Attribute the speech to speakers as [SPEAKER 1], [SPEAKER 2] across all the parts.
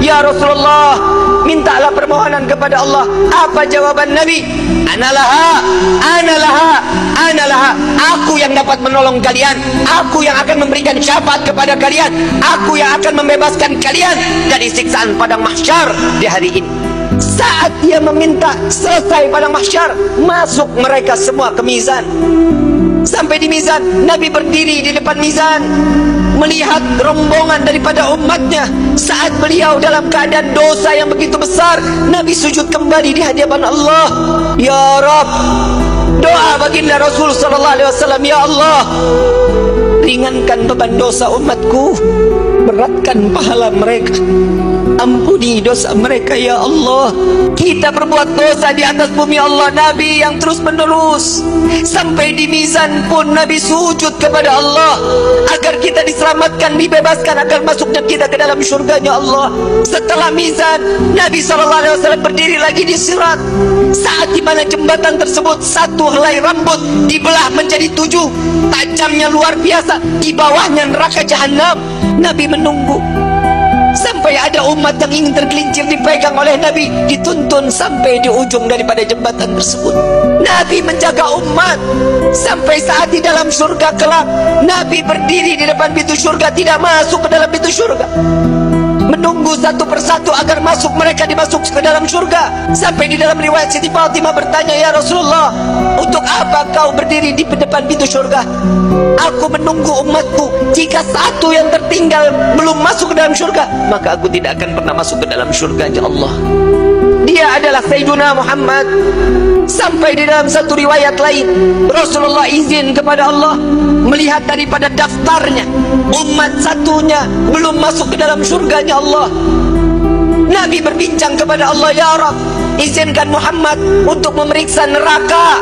[SPEAKER 1] "Ya Rasulullah, mintalah permohonan kepada Allah." Apa jawaban Nabi? "Analaha, analaha, analaha." Aku yang dapat menolong kalian, aku yang akan memberikan syafaat kepada kalian, aku yang akan membebaskan kalian dari siksaan padang mahsyar di hari ini. Saat dia meminta, selesai padang mahsyar, masuk mereka semua ke mizan. Sampai di mizan, Nabi berdiri di depan mizan, melihat rombongan daripada umatnya. Saat beliau dalam keadaan dosa yang begitu besar, Nabi sujud kembali di hadapan Allah. "Ya Rabb," doa baginda Rasul sallallahu alaihi wasallam, "Ya Allah, ringankan beban dosa umatku, beratkan pahala mereka, ampuni dosa mereka ya Allah." Kita berbuat dosa di atas bumi Allah. Nabi yang terus menerus sampai di mizan pun Nabi sujud kepada Allah agar kita diselamatkan, dibebaskan, agar masuknya kita ke dalam syurganya Allah. Setelah mizan, Nabi SAW berdiri lagi di sirat. Saat di mana jembatan tersebut satu helai rambut dibelah menjadi 7, tajamnya luar biasa, di bawahnya neraka jahanam. Nabi menunggu sampai ada umat yang ingin tergelincir, dipegang oleh Nabi, dituntun sampai di ujung daripada jembatan tersebut. Nabi menjaga umat sampai saat di dalam surga kelak, Nabi berdiri di depan pintu surga, tidak masuk ke dalam pintu surga, menunggu satu persatu agar masuk, mereka dimasuk ke dalam surga. Sampai di dalam riwayat Siti Fatimah bertanya, "Ya Rasulullah, untuk apa kau berdiri di depan pintu surga?" "Aku menunggu umatku. Jika satu yang tertinggal belum masuk ke dalam surga, maka aku tidak akan pernah masuk ke dalam surganya Allah." Dia adalah Sayyiduna Muhammad. Sampai di dalam satu riwayat lain, Rasulullah izin kepada Allah melihat daripada daftarnya, umat satunya belum masuk ke dalam surganya Allah. Nabi berbincang kepada Allah, "Ya Rabb, izinkan Muhammad untuk memeriksa neraka."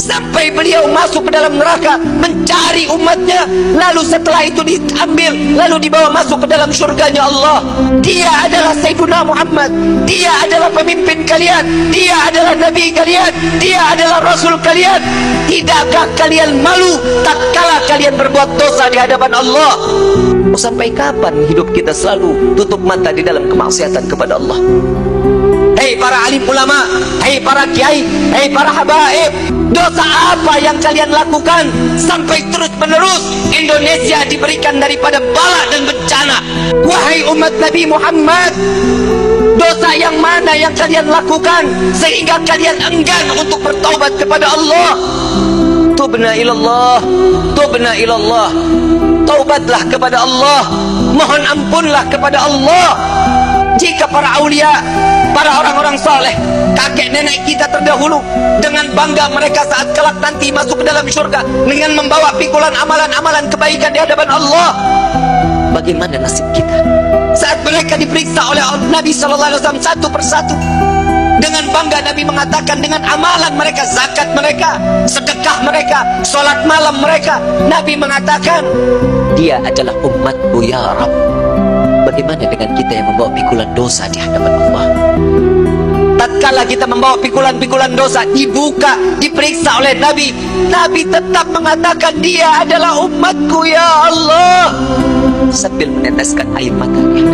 [SPEAKER 1] Sampai beliau masuk ke dalam neraka mencari umatnya, lalu setelah itu diambil, lalu dibawa masuk ke dalam surganya Allah. Dia adalah Sayyiduna Muhammad, dia adalah pemimpin kalian, dia adalah Nabi kalian, dia adalah Rasul kalian. Tidakkah kalian malu tatkala kalian berbuat dosa di hadapan Allah? Sampai kapan hidup kita selalu tutup mata di dalam kemaksiatan kepada Allah? Hei para alim ulama, hei para kiai, hei para habaib, dosa apa yang kalian lakukan sampai terus menerus Indonesia diberikan daripada bala dan bencana? Wahai umat Nabi Muhammad, dosa yang mana yang kalian lakukan sehingga kalian enggan untuk bertaubat kepada Allah? Tubna ilallah, tubna ilallah. Taubatlah kepada Allah, mohon ampunlah kepada Allah. Jika para aulia, para orang-orang saleh, kakek nenek kita terdahulu, dengan bangga mereka saat kelak nanti masuk ke dalam surga dengan membawa pikulan amalan-amalan kebaikan di hadapan Allah, bagaimana nasib kita saat mereka diperiksa oleh Nabi SAW satu persatu? Dengan bangga Nabi mengatakan dengan amalan mereka, zakat mereka, sedekah mereka, sholat malam mereka, Nabi mengatakan, "Dia adalah umatku ya Rabb." Bagaimana dengan kita yang membawa pikulan dosa di hadapan Allah? Tatkala kita membawa pikulan-pikulan dosa, dibuka, diperiksa oleh Nabi, Nabi tetap mengatakan, "Dia adalah umatku ya Allah," sambil meneteskan air matanya.